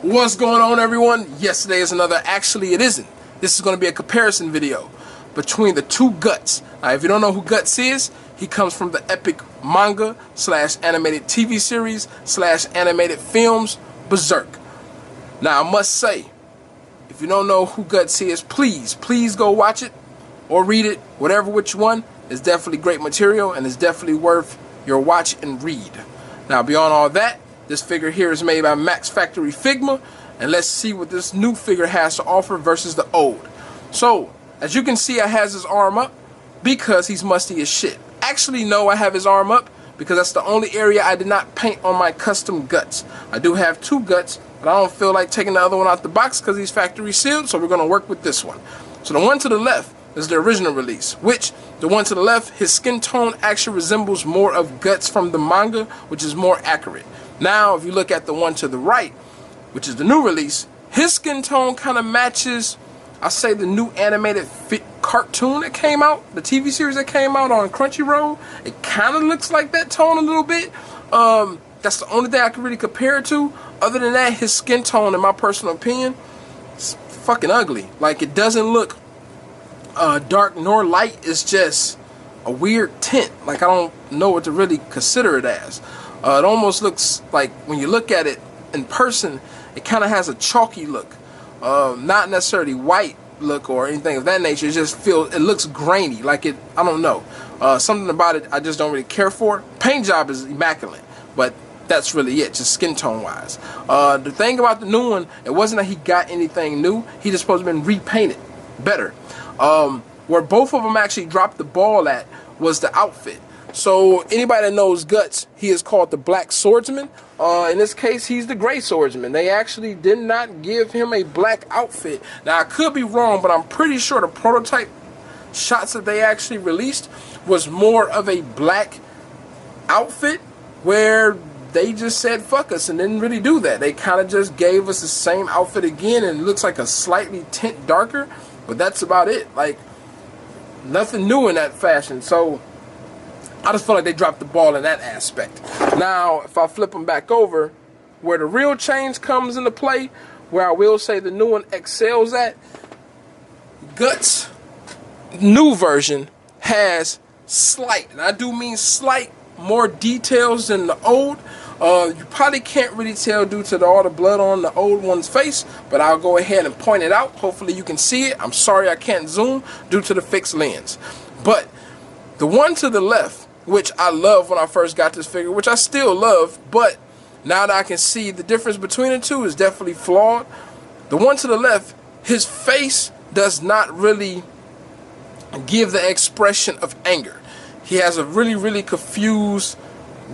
What's going on, everyone? Yesterday is another, actually it isn't. This is going to be a comparison video between the two Guts. Now, if you don't know who Guts is, he comes from the epic manga / animated TV series / animated films, Berserk. Now, I must say, if you don't know who Guts is, please go watch it or read it, whatever which one. It's definitely great material and it's definitely worth your watch and read. Now, beyond all that, this figure here is made by Max Factory Figma, and let's see what this new figure has to offer versus the old. So, as you can see, I has his arm up because he's musty as shit. Actually, no, I have his arm up because that's the only area I did not paint on my custom Guts. I do have two Guts, but I don't feel like taking the other one out the box because he's factory sealed, so we're going to work with this one. So the one to the left is the original release, which the one to the left, his skin tone actually resembles more of Guts from the manga, which is more accurate. Now, if you look at the one to the right, which is the new release, his skin tone kind of matches, I say, the new animated cartoon that came out, the TV series that came out on Crunchyroll. It kind of looks like that tone a little bit. That's the only thing I can really compare it to. Other than that, his skin tone, in my personal opinion, is fucking ugly. Like, it doesn't look dark nor light. It's just a weird tint. Like, I don't know what to really consider it as. It almost looks like, when you look at it in person, it kind of has a chalky look. Not necessarily white look or anything of that nature. It just feels, it looks grainy. Like it, I don't know. Something about it I just don't really care for. Paint job is immaculate, but that's really it, just skin tone wise. The thing about the new one, it wasn't that he got anything new. He just supposed to have been repainted better. Where both of them actually dropped the ball at was the outfit. So anybody that knows Guts, he is called the Black Swordsman. In this case, he's the Gray Swordsman. They actually did not give him a black outfit. Now, I could be wrong, but I'm pretty sure the prototype shots that they actually released was more of a black outfit, where they just said fuck us and didn't really do that. They kind of just gave us the same outfit again, and it looks like a slightly tint darker, but that's about it. Like, nothing new in that fashion. So I just feel like they dropped the ball in that aspect. Now, if I flip them back over, where the real change comes into play, where I will say the new one excels at, Guts' new version has slight, and I do mean slight, more details than the old. You probably can't really tell due to all the blood on the old one's face, but I'll go ahead and point it out. Hopefully you can see it. I'm sorry I can't zoom due to the fixed lens. But the one to the left, which I love when I first got this figure, which I still love, but now that I can see the difference between the two is definitely flawed. The one to the left, his face does not really give the expression of anger. He has a really confused,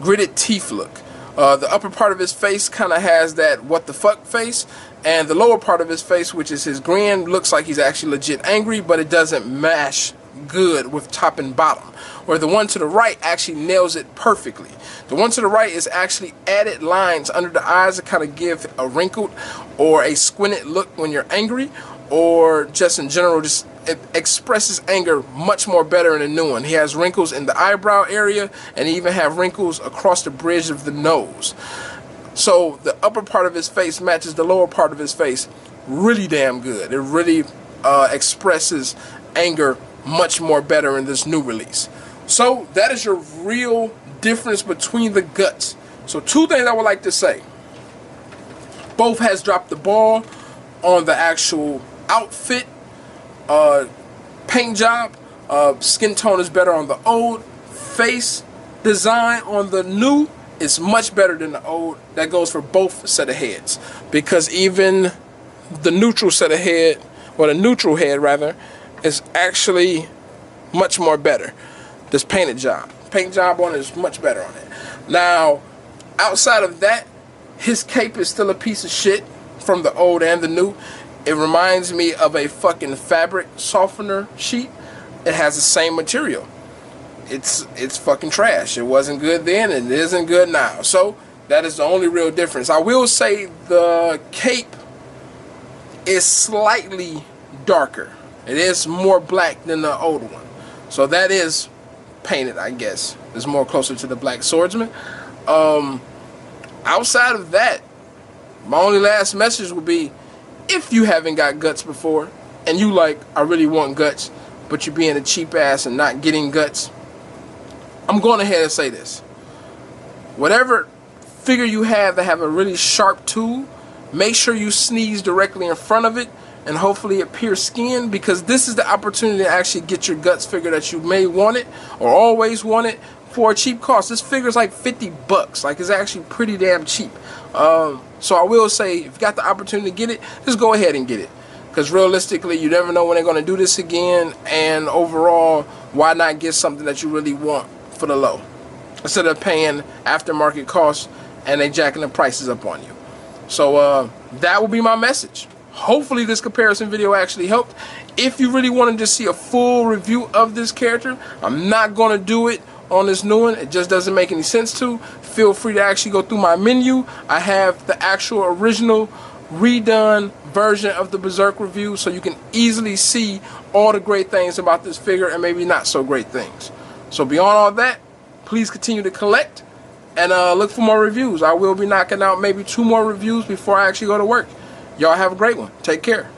gritted teeth look. The upper part of his face kind of has that what the fuck face, and the lower part of his face, which is his grin, looks like he's actually legit angry, but it doesn't mash good with top and bottom. Where the one to the right actually nails it perfectly. The one to the right is actually added lines under the eyes to kind of give a wrinkled or a squinted look when you're angry, or just in general, just it expresses anger much more better in the new one. He has wrinkles in the eyebrow area, and he even have wrinkles across the bridge of the nose. So the upper part of his face matches the lower part of his face really damn good. It really expresses anger much more better in this new release. So that is your real difference between the Guts. So two things I would like to say. Both has dropped the ball on the actual outfit, paint job. Skin tone is better on the old. Face design on the new is much better than the old. That goes for both set of heads, because even the neutral set of head, or the neutral head rather, is actually much more better. This paint job on it is much better on it. Now, outside of that, his cape is still a piece of shit from the old and the new. It reminds me of a fucking fabric softener sheet. It has the same material. It's fucking trash. It wasn't good then and it isn't good now. So that is the only real difference. I will say the cape is slightly darker. It is more black than the old one. So that is painted, I guess. It's more closer to the Black Swordsman. Outside of that, My only last message would be, if you haven't got guts before, and you like, I really want guts, but you're being a cheap ass and not getting guts, I'm going ahead and say this. Whatever figure you have that have a really sharp tool, make sure you sneeze directly in front of it, and hopefully it pierce skin, because this is the opportunity to actually get your guts figure that you may want it or always want it for a cheap cost. This figure is like 50 bucks. Like, it's actually pretty damn cheap. So I will say, if you got the opportunity to get it, just go ahead and get it, because realistically you never know when they're going to do this again, and overall, why not get something that you really want for the low instead of paying aftermarket costs and they jacking the prices up on you. So that will be my message. Hopefully this comparison video actually helped. If you really wanted to see a full review of this character, I'm not going to do it on this new one. It just doesn't make any sense to. Feel free to actually go through my menu. I have the actual original redone version of the Berserk review, so you can easily see all the great things about this figure and maybe not so great things. So beyond all that, please continue to collect and look for more reviews. I will be knocking out maybe 2 more reviews before I actually go to work. Y'all have a great one. Take care.